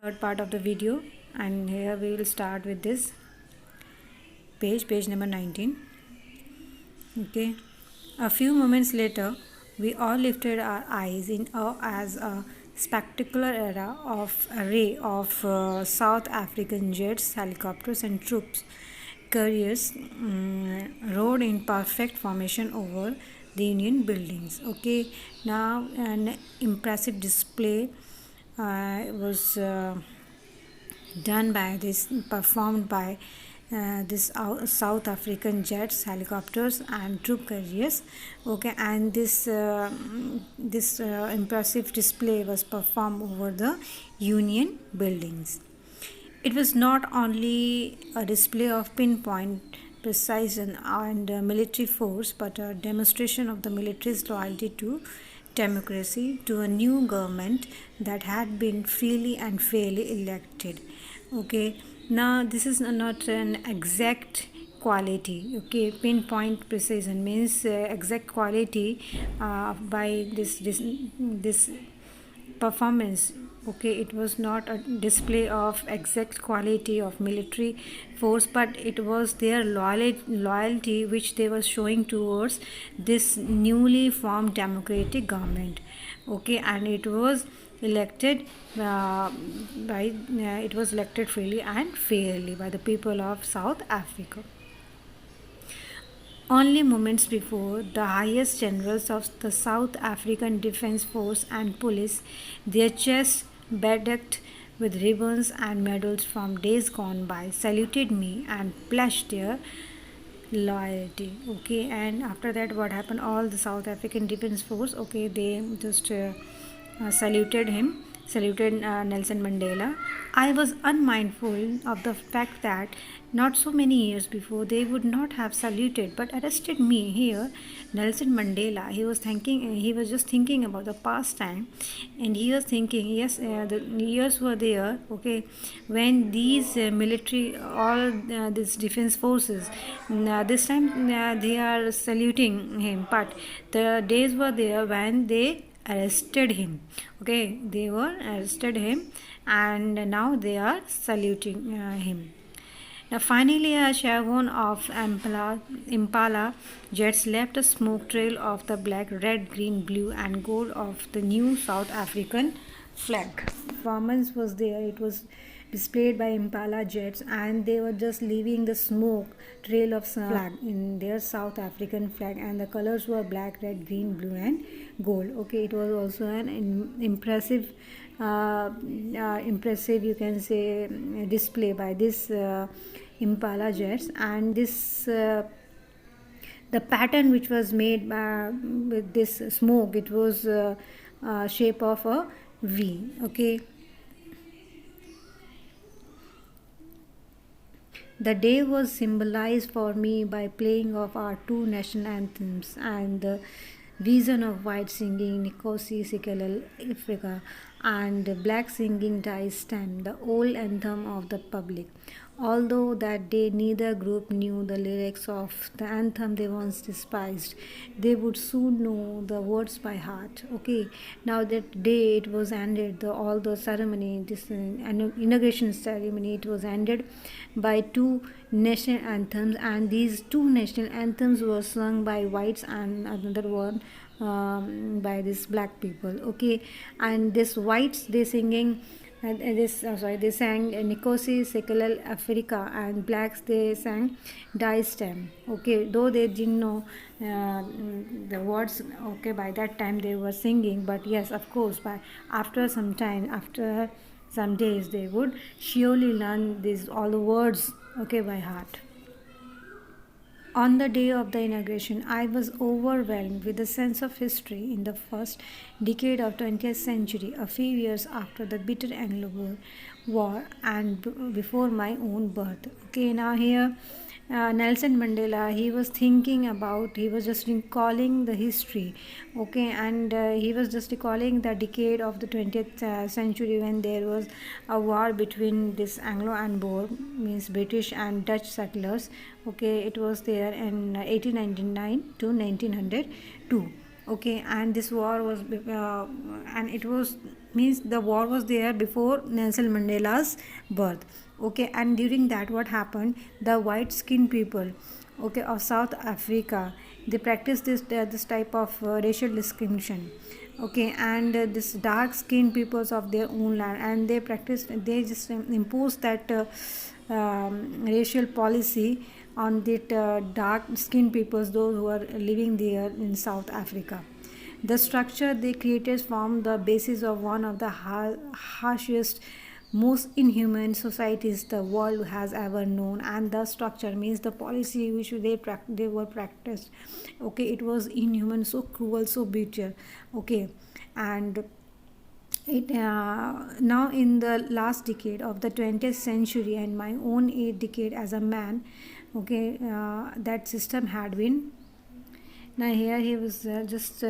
third part of the video, and here we will start with this page number 19. Okay, a few moments later we all lifted our eyes in awe as a spectacular array of South African jets, helicopters and troops carriers rode in perfect formation over the Union buildings. Okay, now an impressive display was done by this performed by this South African jets, helicopters and troop carriers. Okay, and this impressive display was performed over the Union buildings. It was not only a display of pinpoint precision and military force, but a demonstration of the military's loyalty to democracy, to a new government that had been freely and fairly elected. Okay, now this is not an exact quality. Okay, pinpoint precision means exact quality by this performance. Okay, it was not a display of exact quality of military force, but it was their loyalty which they were showing towards this newly formed democratic government. Okay, and it was elected it was elected freely and fairly by the people of South Africa. Only moments before, the highest generals of the South African Defence Force and Police, their chests bedecked with ribbons and medals from days gone by, saluted me and pledged their loyalty. Okay, and after that, what happened? All the South African Defence Force, okay, they just saluted him, saluted Nelson Mandela. I was unmindful of the fact that not so many years before they would not have saluted but arrested me here. Nelson Mandela, he was just thinking about the past time, and he was thinking, yes, the years were there, okay, when these military, all these defense forces, this time they are saluting him, but the days were there when they arrested him. Okay, they were arrested him, and now they are saluting him. Now, finally, a chaperone of Impala jets left a smoke trail of the black, red, green, blue, and gold of the new South African flag. Performance was there. It was displayed by Impala jets, and they were just leaving the smoke trail of flag in their South African flag, and the colors were black, red, green, blue, and gold. Okay, it was also an impressive you can say display by this Impala jets, and this the pattern which was made with this smoke, it was shape of a V. Okay, the day was symbolized for me by playing of our two national anthems and the vision of white singing Nkosi Sikelel Africa and black singing Die Stem, the old anthem of the public. Although that day neither group knew the lyrics of the anthem they once despised, they would soon know the words by heart. Okay, now that day it was ended, all the ceremony, this inauguration ceremony, it was ended by two national anthems, and these two national anthems were sung by whites and another one by these black people. Okay, and this whites they singing they sang Nkosi Sikelel Africa, and blacks they sang Die Stem. Okay, though they didn't know the words, okay, by that time they were singing, but yes, of course, by after some time, after some days, they would surely learn these all the words, okay, by heart. On the day of the inauguration, I was overwhelmed with a sense of history in the first decade of 20th century, a few years after the bitter Anglo-Boer War and before my own birth. Okay, now here Nelson Mandela, he was just recalling the history, okay, and he was just recalling the decade of the 20th century when there was a war between this Anglo and Boer, means British and Dutch settlers. Okay, it was there in 1899 to 1902. Okay, and this war was and it was means the war was there before Nelson Mandela's birth. Okay, and during that, what happened? The white skinned people, okay, of South Africa, they practice this type of racial discrimination. Okay, and this dark skinned peoples of their own land, and they just impose that racial policy on the dark skinned peoples, those who are living there in South Africa. The structure they created formed the basis of one of the harshest, most inhuman societies the world has ever known. And the structure means the policy which they were practiced. Okay, it was inhuman, so cruel, so brutal. Okay, and it now in the last decade of the 20th century and my own eighth decade as a man, okay, that system had been. Now here he was just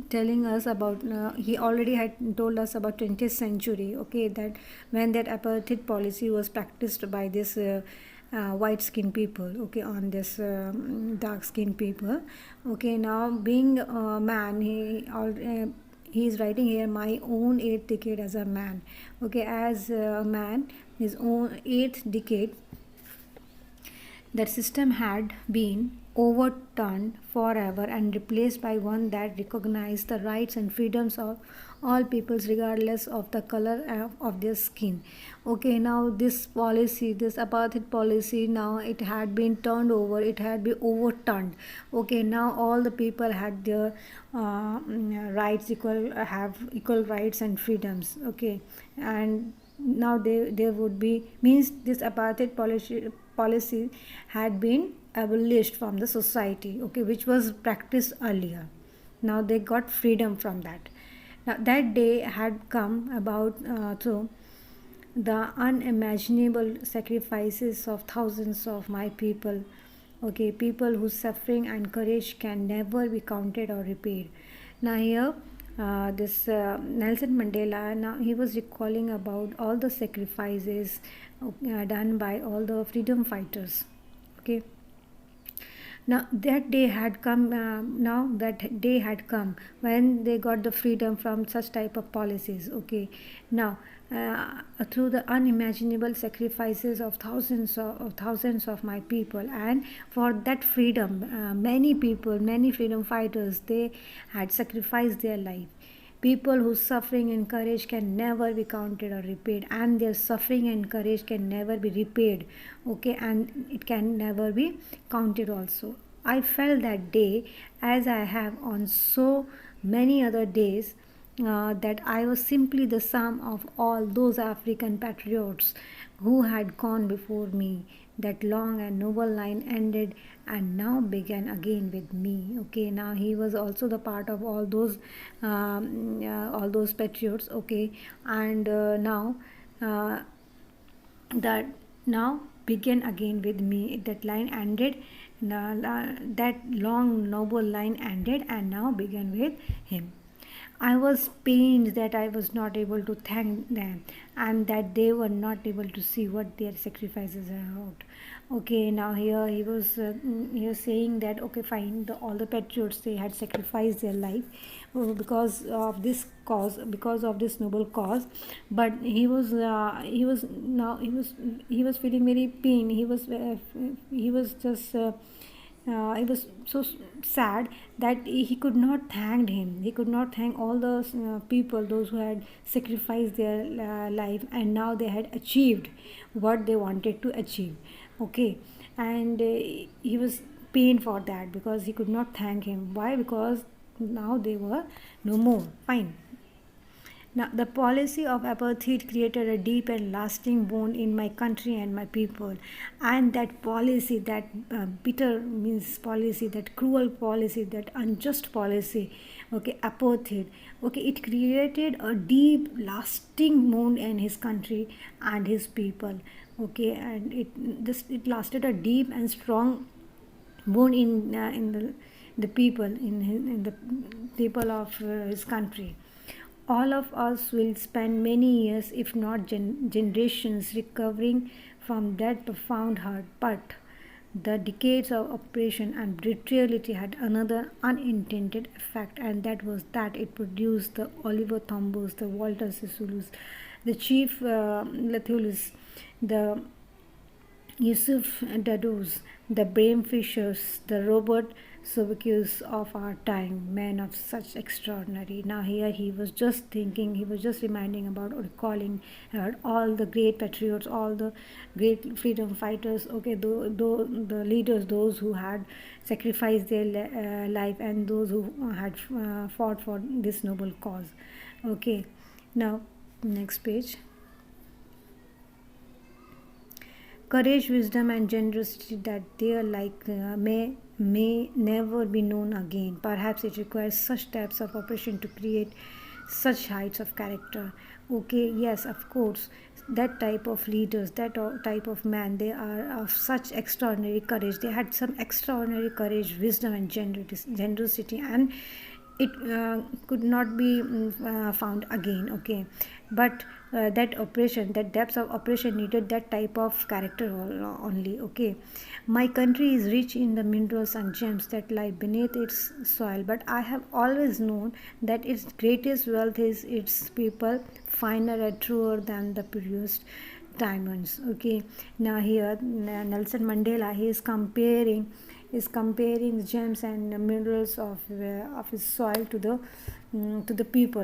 telling us about, he already had told us about 20th century, okay, that when that apartheid policy was practiced by this white skinned people, okay, on this dark skinned people. Okay, now being a man, he is writing here my own eighth decade as a man. Okay, as a man, his own eighth decade, that system had been overturned forever and replaced by one that recognized the rights and freedoms of all peoples regardless of the color of their skin. Okay, now this policy, this apartheid policy, now it had been turned over, it had been overturned. Okay, now all the people had their rights, have equal rights and freedoms. Okay, and now there would be, means this apartheid policy had been abolished from the society, okay, which was practiced earlier. Now they got freedom from that. Now that day had come about through the unimaginable sacrifices of thousands of my people. Okay, people whose suffering and courage can never be counted or repaid. Now here, this Nelson Mandela, now he was recalling about all the sacrifices done by all the freedom fighters. Okay, now that day had come. Now that day had come when they got the freedom from such type of policies. Okay, now through the unimaginable sacrifices of thousands of my people, and for that freedom, many people, many freedom fighters, they had sacrificed their life. People whose suffering and courage can never be counted or repaid, and their suffering and courage can never be repaid. Okay, and it can never be counted also. I felt that day, as I have on so many other days, that I was simply the sum of all those African patriots who had gone before me. That long and noble line ended and now began again with me. Okay, now he was also the part of all those patriots. Okay, and now uh, that now began again with me. That line ended. That long noble line ended and now began with him. I was pained that I was not able to thank them and that they were not able to see what their sacrifices are about. Okay, now here he was saying that okay, fine, all the patriots, they had sacrificed their life because of this cause, because of this noble cause, but he was feeling very pain. He was just. It was so sad that he could not thank him. He could not thank all those people, those who had sacrificed their life, and now they had achieved what they wanted to achieve. Okay, and he was pained for that because he could not thank him. Why? Because now they were no more. Fine. Now, the policy of apartheid created a deep and lasting wound in my country and my people. And that policy, that bitter means policy, that cruel policy, that unjust policy, okay, apartheid, okay, it created a deep, lasting wound in his country and his people. Okay, and it lasted a deep and strong wound in the people in the people of his country. All of us will spend many years, if not generations, recovering from that profound hurt. But The decades of oppression and brutality had another unintended effect, and that was that it produced the Oliver Tombos, the Walter Sissulus, the Chief Lethulus, the Yusuf Dadus, the Bram Fishers, the Robert Sobekis of our time, men of such extraordinary. Now here he was just thinking, he was just reminding about or recalling all the great patriots, all the great freedom fighters. Okay, the leaders, those who had sacrificed their life, and those who had fought for this noble cause. Okay, now next page. Courage, wisdom, and generosity that they are like may never be known again. Perhaps it requires such types of operation to create such heights of character. Okay, yes, of course, that type of leaders, that type of man, they are of such extraordinary courage. They had some extraordinary courage, wisdom, and generosity, and it could not be found again. Okay, but that operation, that depth of operation needed that type of character only. Okay, my country is rich in the minerals and gems that lie beneath its soil, but I have always known that its greatest wealth is its people, finer and truer than the purest diamonds. Okay, now here Nelson Mandela, he is comparing gems and minerals of his soil to the people,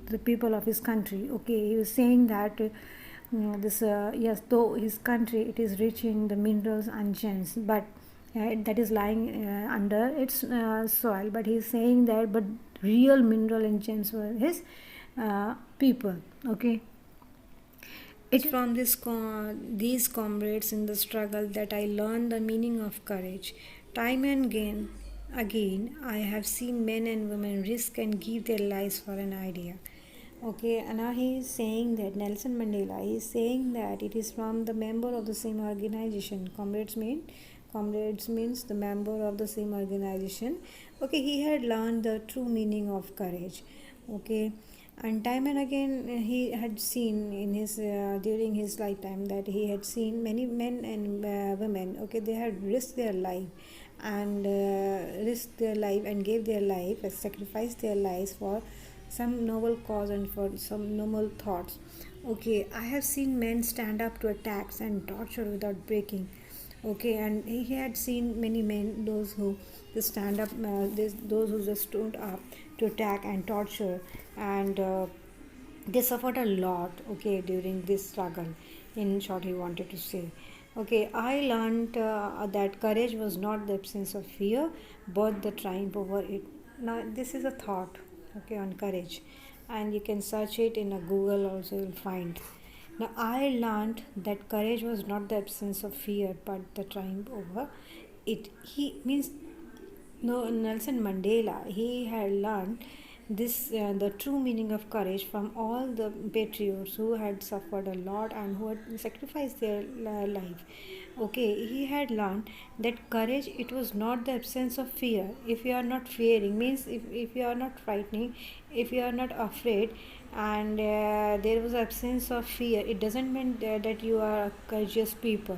the people of his country. Okay, he was saying that this yes, though his country it is rich in the minerals and gems, but that is lying under its soil. But he is saying that, but real mineral and gems were his people. Okay, it's from these comrades in the struggle that I learned the meaning of courage. Time and again, I have seen men and women risk and give their lives for an idea. Okay, and now he is saying that Nelson Mandela is saying that it is from the member of the same organization. Comrades means the member of the same organization. Okay, he had learned the true meaning of courage. Okay, and time and again he had seen in his during his lifetime that he had seen many men and women. Okay, they had risked their life and gave their life and sacrificed their lives for some noble cause and for some noble thoughts. Okay, I have seen men stand up to attacks and torture without breaking. Okay, and he had seen many men, those who just stand up, those who just stood up to attack and torture, and they suffered a lot. Okay, during this struggle. In short, he wanted to say. Okay, I learned that courage was not the absence of fear, but the triumph over it. Now, this is a thought. Okay, on courage, and you can search it in a Google. Also, you'll find. Now, I learned that courage was not the absence of fear, but the triumph over it. He means no, Nelson Mandela, he had learned this the true meaning of courage from all the patriots who had suffered a lot and who had sacrificed their life. Okay, he had learned that courage, it was not the absence of fear. If you are not fearing, means if you are not frightening, if you are not afraid, and there was absence of fear, it doesn't mean that you are a courageous people.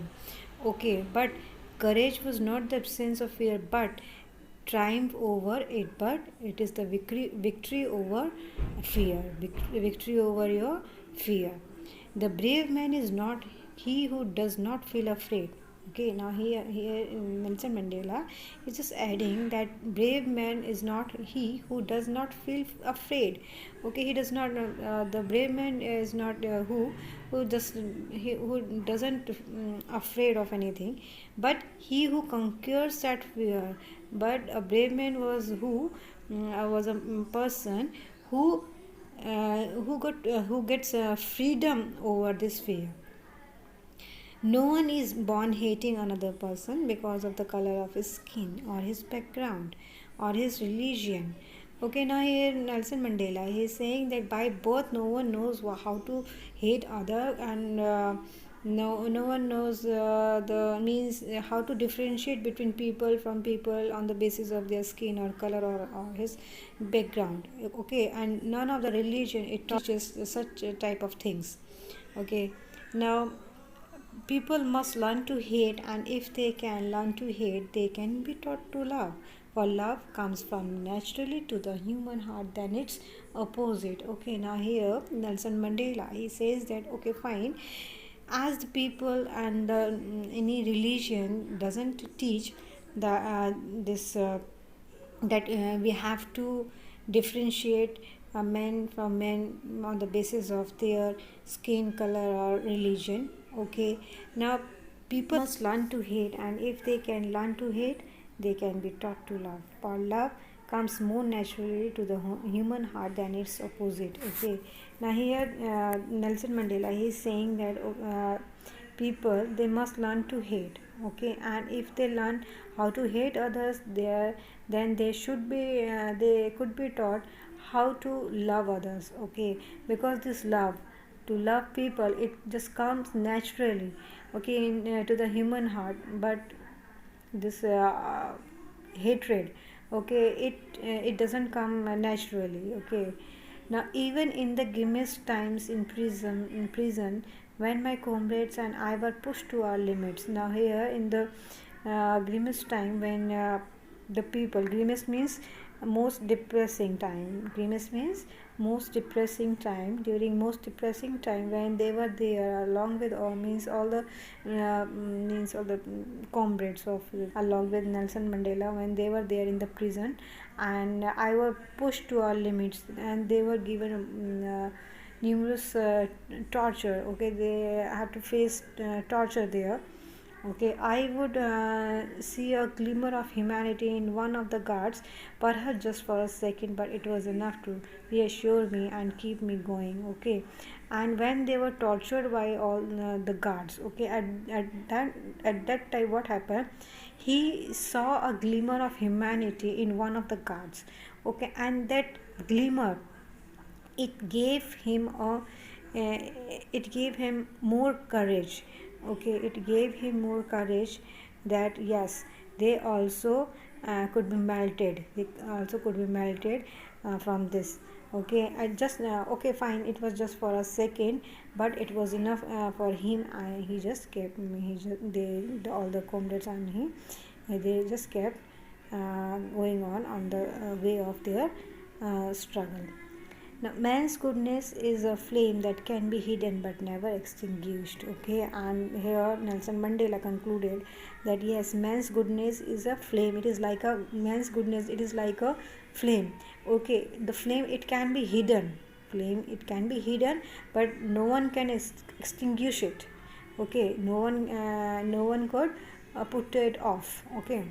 Okay, but courage was not the absence of fear, but triumph over it, but it is the victory over fear, victory over your fear. The brave man is not he who does not feel afraid. Okay, now here Nelson Mandela is just adding that brave man is not he who does not feel afraid. Okay, he does not. The brave man is not who doesn't afraid of anything, but he who conquers that fear. But a brave man was a person who gets freedom over this fear. No one is born hating another person because of the color of his skin or his background or his religion. Okay, now here Nelson Mandela, he is saying that by birth no one knows how to hate other, and no one knows the means how to differentiate between people from people on the basis of their skin or color, or his background. Okay, and none of the religion it teaches such type of things. Okay, now people must learn to hate, and if they can learn to hate, they can be taught to love. For love comes from naturally to the human heart than its opposite. Okay, now here Nelson Mandela he says that okay, fine, as the people and any religion doesn't teach the this that we have to differentiate men from men on the basis of their skin color or religion. Okay, now people must learn to hate, and if they can learn to hate, they can be taught to love. For love comes more naturally to the human heart than its opposite. Okay, now here Nelson Mandela he is saying that people they must learn to hate. Okay, and if they learn how to hate others, then they should be they could be taught how to love others. Okay, because this love, to love people, it just comes naturally. Okay, to the human heart, but this hatred, okay, it doesn't come naturally. Okay, now even in the grimmest times in prison, when my comrades and I were pushed to our limits. Now here in the grimmest time, when the people, grimmest means most depressing time, grimmest means most depressing time, during most depressing time when they were there along with all means all the means all the comrades of along with Nelson Mandela, when they were there in the prison, and I were pushed to our limits, and they were given numerous torture. Okay, they had to face torture there. Okay, I would see a glimmer of humanity in one of the guards, perhaps just for a second, but it was enough to reassure me and keep me going. Okay, and when they were tortured by all the guards, okay, at that time, what happened? He saw a glimmer of humanity in one of the guards. Okay, and that glimmer, it gave him it gave him more courage. Okay, it gave him more courage that yes, they also could be melted, they also could be melted from this. Okay, I just okay, fine, it was just for a second, but it was enough for him. He just kept he just, all the comrades and they just kept going on the way of their struggle. Now, man's goodness is a flame that can be hidden but never extinguished. Okay, and here Nelson Mandela concluded that yes, man's goodness is a flame. It is like a man's goodness. It is like a flame. Okay, the flame, it can be hidden. Flame, it can be hidden, but no one can extinguish it. Okay, no one could put it off. Okay,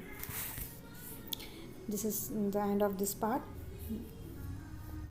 this is the end of this part.